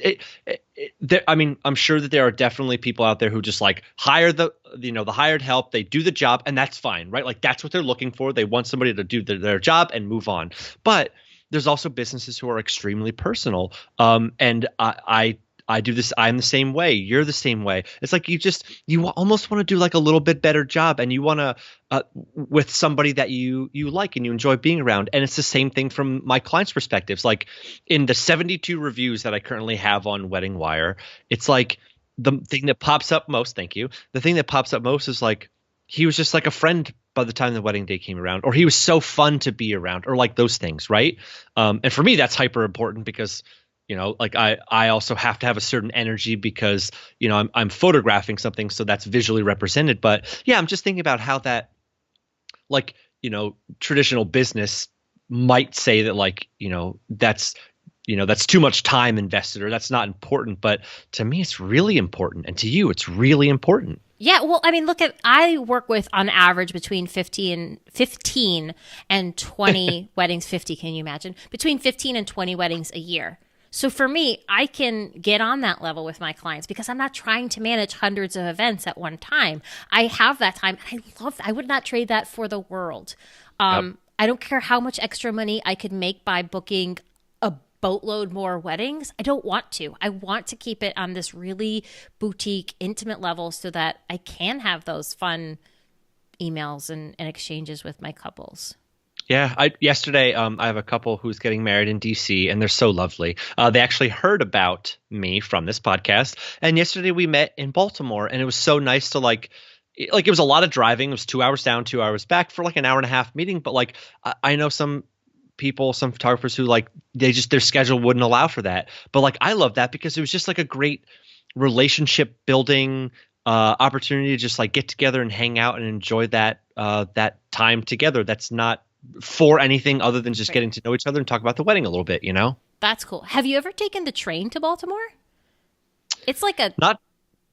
S1: I mean, I'm sure that there are definitely people out there who just like hire the hired help. They do the job, and that's fine, right? Like that's what they're looking for. They want somebody to do their job and move on. But there's also businesses who are extremely personal. And I do this. I'm the same way. You're the same way. It's like you almost want to do like a little bit better job, and you want to with somebody that you like and you enjoy being around. And it's the same thing from my clients' perspectives. Like in the 72 reviews that I currently have on Wedding Wire, it's like the thing that pops up most. Thank you. The thing that pops up most is like, he was just like a friend by the time the wedding day came around, or he was so fun to be around, or like those things, right? And for me, that's hyper important because, like I also have to have a certain energy because, I'm photographing something, so that's visually represented. But yeah, I'm just thinking about how that, like, traditional business might say that like, that's too much time invested, or that's not important. But to me, it's really important. And to you, it's really important.
S2: Yeah, well, I mean, I work with on average between 15 and 20 weddings. 50, can you imagine? Between 15 and 20 weddings a year. So for me, I can get on that level with my clients because I'm not trying to manage hundreds of events at one time. I have that time. And I love that. I would not trade that for the world. Yep. I don't care how much extra money I could make by booking a boatload more weddings. I don't want to. I want to keep it on this really boutique, intimate level so that I can have those fun emails and exchanges with my couples.
S1: Yeah, yesterday I have a couple who's getting married in DC, and they're so lovely. They actually heard about me from this podcast, and yesterday we met in Baltimore, and it was so nice to like it was a lot of driving. It was 2 hours down, 2 hours back for like an hour and a half meeting. But like I know some people, some photographers who like their schedule wouldn't allow for that. But like I love that because it was just like a great relationship building opportunity to just like get together and hang out and enjoy that time together. That's not for anything other than just
S2: Right.
S1: getting to know each other and talk about the wedding a little bit, you know?
S2: That's cool. Have you ever taken the train to Baltimore? It's like a
S1: Not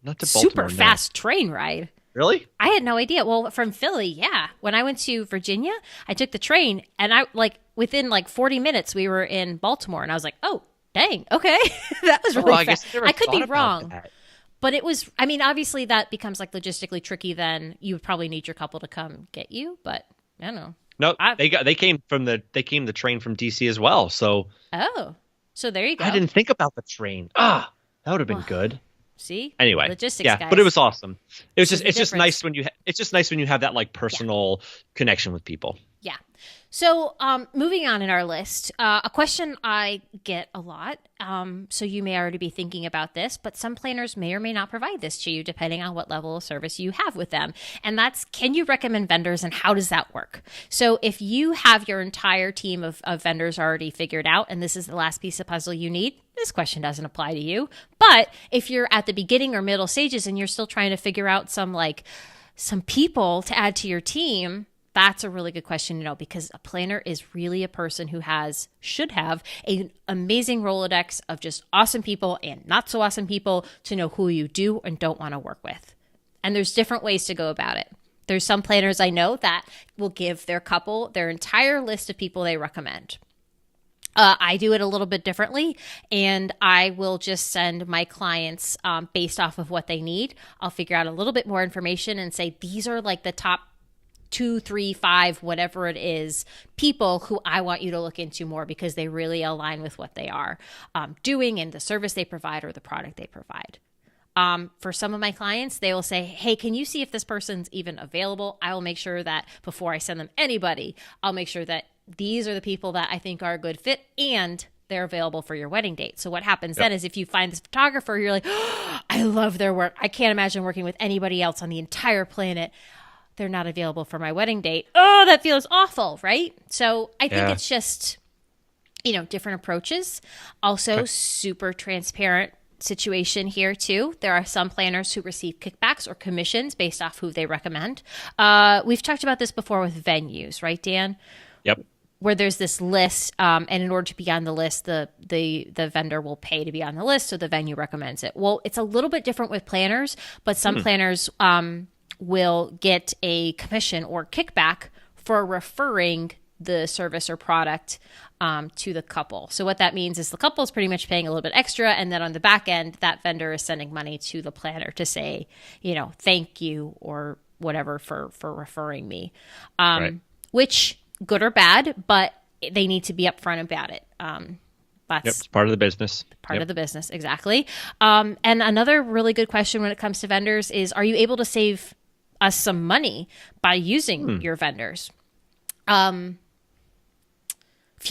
S1: not to
S2: super
S1: Baltimore, no.
S2: fast train ride.
S1: Really?
S2: I had no idea. Well, from Philly, yeah. When I went to Virginia, I took the train and I like within like 40 minutes we were in Baltimore and I was like, "Oh, dang. Okay." That was really
S1: I guess
S2: fast.
S1: I never
S2: I could be
S1: thought about
S2: wrong.
S1: that.
S2: But it was I mean, obviously that becomes like logistically tricky then. You would probably need your couple to come get you, but I don't know.
S1: No,
S2: I,
S1: they came the train from DC as well. So
S2: oh. So there you go.
S1: I didn't think about the train. That would have been good.
S2: See?
S1: Anyway,
S2: Logistics,
S1: yeah,
S2: guys.
S1: but it was awesome.
S2: This is
S1: It's
S2: the
S1: just
S2: difference.
S1: nice when it's just nice when you have that like personal connection with people.
S2: Yeah. So, moving on in our list, a question I get a lot. So you may already be thinking about this, but some planners may or may not provide this to you depending on what level of service you have with them. And that's, can you recommend vendors and how does that work? So if you have your entire team of vendors already figured out, and this is the last piece of puzzle you need, this question doesn't apply to you. But if you're at the beginning or middle stages and you're still trying to figure out some people to add to your team, that's a really good question to know because a planner is really a person who should have an amazing Rolodex of just awesome people and not so awesome people to know who you do and don't want to work with. And there's different ways to go about it. There's some planners I know that will give their couple their entire list of people they recommend. I do it a little bit differently, and I will just send my clients based off of what they need. I'll figure out a little bit more information and say, these are like the top 2, 3, 5, whatever it is, people who I want you to look into more because they really align with what they are doing and the service they provide or the product they provide. For some of my clients, they will say, hey, can you see if this person's even available? I will make sure that before I send them anybody, I'll make sure that these are the people that I think are a good fit and they're available for your wedding date. So what happens then is if you find this photographer, you're like, oh, I love their work. I can't imagine working with anybody else on the entire planet. They're not available for my wedding date. Oh, that feels awful, right? So I think it's just, different approaches. Also, super transparent situation here too. There are some planners who receive kickbacks or commissions based off who they recommend. We've talked about this before with venues, right, Dan?
S1: Yep.
S2: Where there's this list, and in order to be on the list, the vendor will pay to be on the list, so the venue recommends it. Well, it's a little bit different with planners, but some planners will get a commission or kickback for referring the service or product to the couple. So what that means is the couple is pretty much paying a little bit extra, and then on the back end, that vendor is sending money to the planner to say, thank you or whatever for referring me, which good or bad, but they need to be upfront about it. That's
S1: it's part of the business.
S2: part of the business. Exactly. And another really good question when it comes to vendors is, are you able to save us some money by using your vendors? Few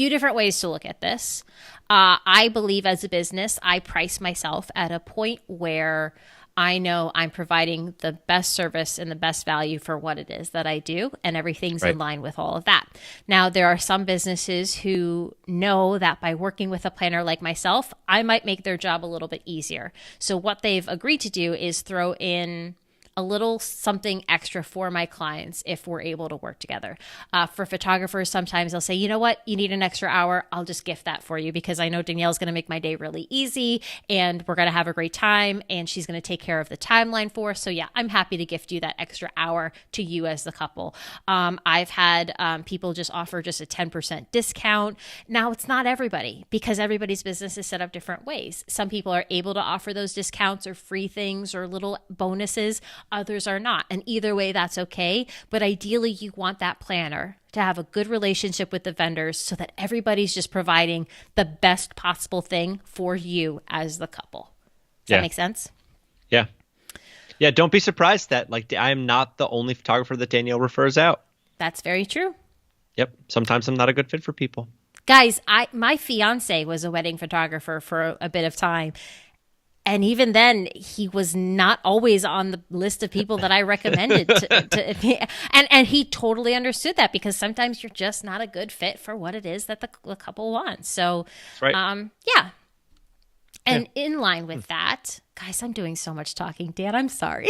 S2: different ways to look at this. I believe as a business, I price myself at a point where I know I'm providing the best service and the best value for what it is that I do, and everything's in line with all of that. Now, there are some businesses who know that by working with a planner like myself, I might make their job a little bit easier. So what they've agreed to do is throw in a little something extra for my clients if we're able to work together. For photographers, sometimes they'll say, you know what, you need an extra hour. I'll just gift that for you because I know Danielle's going to make my day really easy and we're going to have a great time and she's going to take care of the timeline for us. So yeah, I'm happy to gift you that extra hour to you as the couple. I've had people just offer just a 10% discount. Now, it's not everybody because everybody's business is set up different ways. Some people are able to offer those discounts or free things or little bonuses. Others are not. And either way, that's okay. But ideally, you want that planner to have a good relationship with the vendors so that everybody's just providing the best possible thing for you as the couple. Does that make sense?
S1: Yeah. Yeah. Don't be surprised that I am not the only photographer that Danielle refers out.
S2: That's very true.
S1: Yep. Sometimes I'm not a good fit for people.
S2: Guys, my fiance was a wedding photographer for a bit of time. And even then, he was not always on the list of people that I recommended and he totally understood that because sometimes you're just not a good fit for what it is that the couple wants. So,
S1: That's right.
S2: yeah. And in line with that, Guys, I'm doing so much talking. Dan, I'm sorry.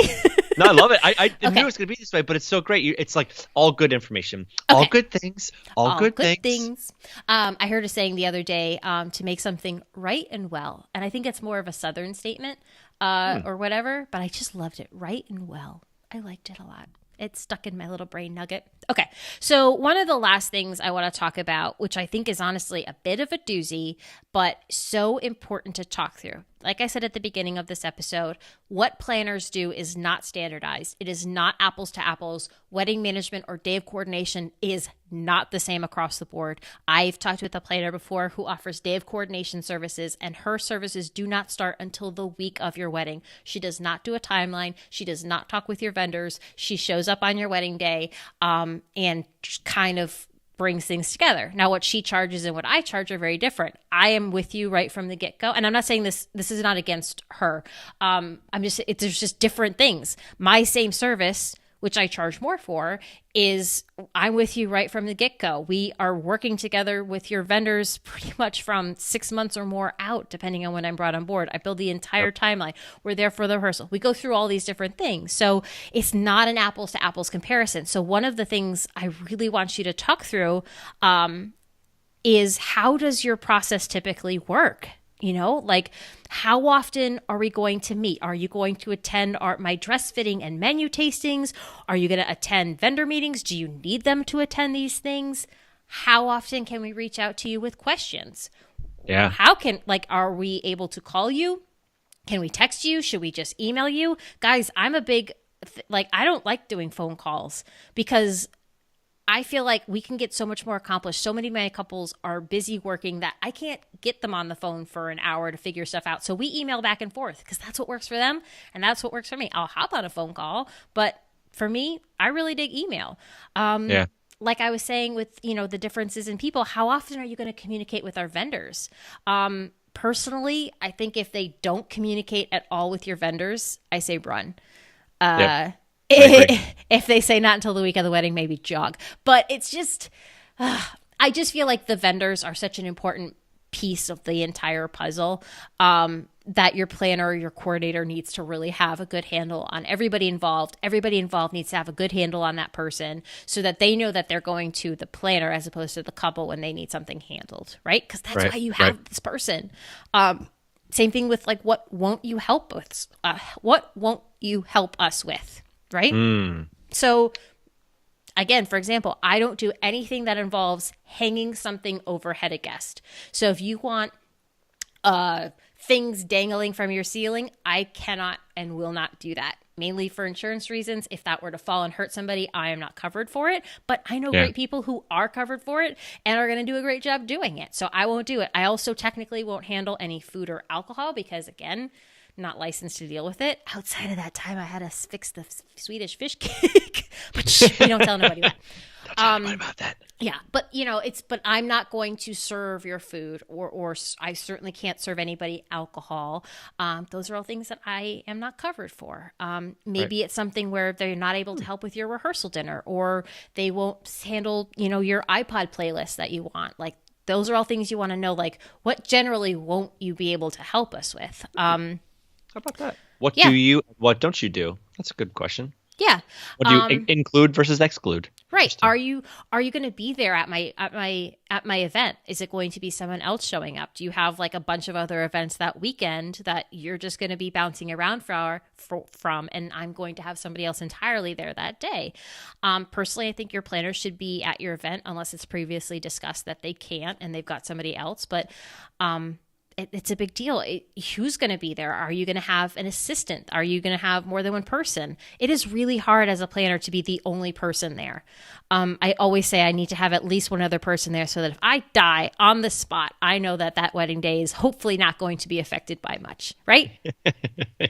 S1: No, I love it. I knew
S2: Okay.
S1: it was going to be this way, but it's so great. It's like all good information, all
S2: Okay.
S1: good things, all
S2: All
S1: good
S2: good
S1: things.
S2: things. I heard a saying the other day to make something right and well. And I think it's more of a Southern statement or whatever, but I just loved it. Right and well. I liked it a lot. It stuck in my little brain nugget. Okay. So, one of the last things I want to talk about, which I think is honestly a bit of a doozy, but so important to talk through. Like I said at the beginning of this episode, what planners do is not standardized. It is not apples to apples. Wedding management or day of coordination is not the same across the board. I've talked with a planner before who offers day of coordination services, and her services do not start until the week of your wedding. She does not do a timeline. She does not talk with your vendors. She shows up on your wedding day and kind of brings things together. Now, what she charges and what I charge are very different. I am with you right from the get-go, and I'm not saying this is not against her. There's just different things. My same service, which I charge more for, is I'm with you right from the get-go. We are working together with your vendors pretty much from 6 months or more out, depending on when I'm brought on board. I build the entire timeline. We're there for the rehearsal. We go through all these different things. So it's not an apples to apples comparison. So one of the things I really want you to talk through is, how does your process typically work? Like, how often are we going to meet? Are you going to attend my dress fitting and menu tastings? Are you going to attend vendor meetings? Do you need them to attend these things? How often can we reach out to you with questions?
S1: Yeah.
S2: Are we able to call you? Can we text you? Should we just email you? Guys, I'm a big, I don't like doing phone calls because I feel like we can get so much more accomplished. So many of my couples are busy working that I can't get them on the phone for an hour to figure stuff out. So we email back and forth because that's what works for them and that's what works for me. I'll hop on a phone call, but for me, I really dig email.
S1: Yeah.
S2: Like I was saying with, the differences in people, how often are you going to communicate with our vendors? Personally, I think if they don't communicate at all with your vendors, I say run.
S1: Yep.
S2: If they say not until the week of the wedding, maybe jog. But it's just, I just feel like the vendors are such an important piece of the entire puzzle that your planner or your coordinator needs to really have a good handle on everybody involved. Everybody involved needs to have a good handle on that person so that they know that they're going to the planner as opposed to the couple when they need something handled, right? Because that's why you have this person. Same thing with what won't you help with? What won't you help us with? Right? So again, for example, I don't do anything that involves hanging something overhead a guest. So if you want things dangling from your ceiling, I cannot and will not do that. Mainly for insurance reasons. If that were to fall and hurt somebody, I am not covered for it. But I know great people who are covered for it and are going to do a great job doing it. So I won't do it. I also technically won't handle any food or alcohol because, again, not licensed to deal with it. Outside of that time, I had to fix the Swedish fish cake, but we don't tell nobody that.
S1: Don't tell anybody about that.
S2: Yeah, but but I'm not going to serve your food, or I certainly can't serve anybody alcohol. Those are all things that I am not covered for. Maybe it's something where they're not able to help with your rehearsal dinner, or they won't handle, your iPod playlist that you want. Like, those are all things you want to know. Like, what generally won't you be able to help us with?
S1: How about that? What do you, what don't you do? That's a good question.
S2: Yeah.
S1: What do you include versus exclude?
S2: Right. Are you going to be there at my event? Is it going to be someone else showing up? Do you have a bunch of other events that weekend that you're just going to be bouncing around from, and I'm going to have somebody else entirely there that day? Personally, I think your planner should be at your event unless it's previously discussed that they can't and they've got somebody else. But it's a big deal. Who's going to be there? Are you going to have an assistant? Are you going to have more than one person? It is really hard as a planner to be the only person there. I always say I need to have at least one other person there so that if I die on the spot, I know that wedding day is hopefully not going to be affected by much, right?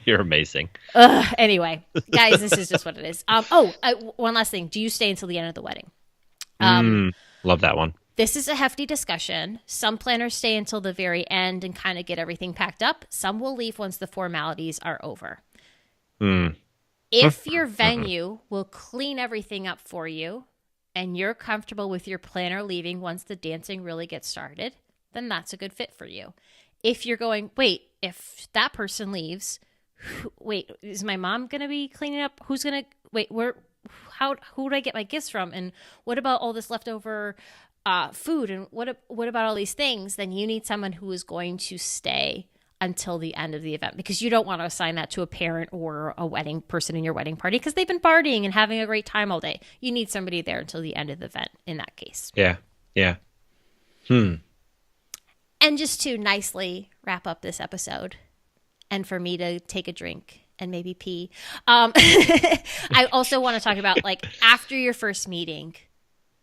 S1: You're amazing.
S2: Anyway, guys, this is just what it is. One last thing. Do you stay until the end of the wedding?
S1: Love that one.
S2: This is a hefty discussion. Some planners stay until the very end and kind of get everything packed up. Some will leave once the formalities are over. If your venue will clean everything up for you and you're comfortable with your planner leaving once the dancing really gets started, then that's a good fit for you. If you're going, wait, if that person leaves, wait, is my mom going to be cleaning up? Who's going to, wait, who do I get my gifts from? And what about all this leftover food? And what about all these things? Then you need someone who is going to stay until the end of the event, because you don't want to assign that to a parent or a wedding person in your wedding party because they've been partying and having a great time all day. You need somebody there until the end of the event in that case.
S1: Yeah. Yeah.
S2: And just to nicely wrap up this episode, and for me to take a drink and maybe pee, I also want to talk about, like, after your first meeting,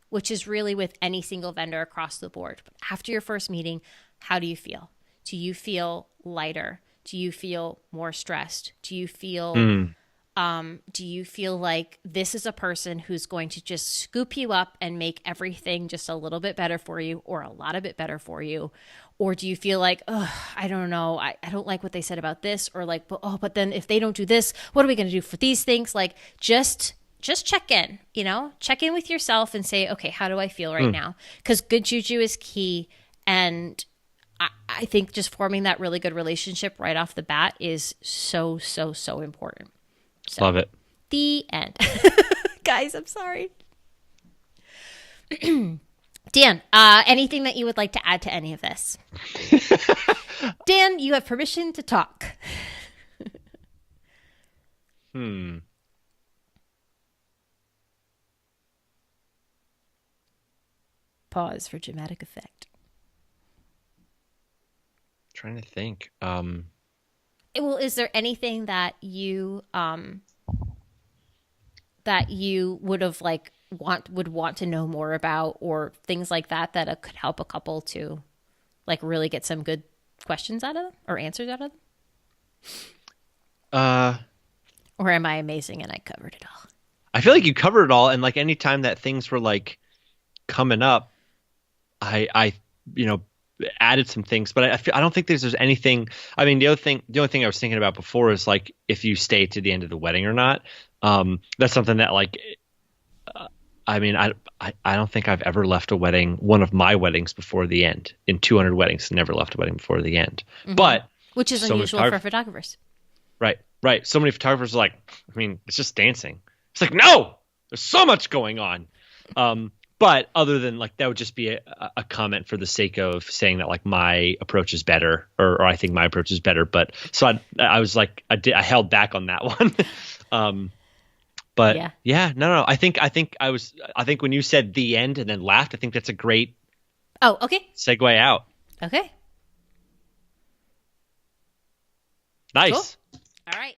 S2: which is really with any single vendor across the board. But after your first meeting, how do you feel? Do you feel lighter? Do you feel more stressed? Do you feel like this is a person who's going to just scoop you up and make everything just a little bit better for you, or a lot of bit better for you? Or do you feel like, I don't know, I don't like what they said about this, or like, but then if they don't do this, what are we going to do for these things? Like, just check in, check in with yourself and say, okay, how do I feel right now? Because good juju is key. And I think just forming that really good relationship right off the bat is so, so, so important. So,
S1: love it.
S2: The end. Guys, I'm sorry. Dan, anything that you would like to add to any of this? Dan, you have permission to talk. Pause for dramatic effect.
S1: Trying to think.
S2: Well, is there anything that you would have would want to know more about, or things like that could help a couple to like really get some good questions out of them or answers out of them? Or am I amazing and I covered it all?
S1: I feel like you covered it all, and like anytime that things were like coming up, I added some things, but I don't think there's anything. I mean, the only thing I was thinking about before is like if you stay to the end of the wedding or not. That's something that like, I mean, I don't think I've ever left one of my weddings before the end. In 200 weddings, never left a wedding before the end. Mm-hmm. But
S2: which is unusual for photographers.
S1: Right. So many photographers are like, I mean, it's just dancing. It's like, no, there's so much going on. But other than like, that would just be a comment for the sake of saying that like my approach is better, or I think my approach is better. But so I was like, I held back on that one. But no. I think when you said the end and then laughed, I think that's a great segue out.
S2: Okay.
S1: Nice.
S2: Cool. All right.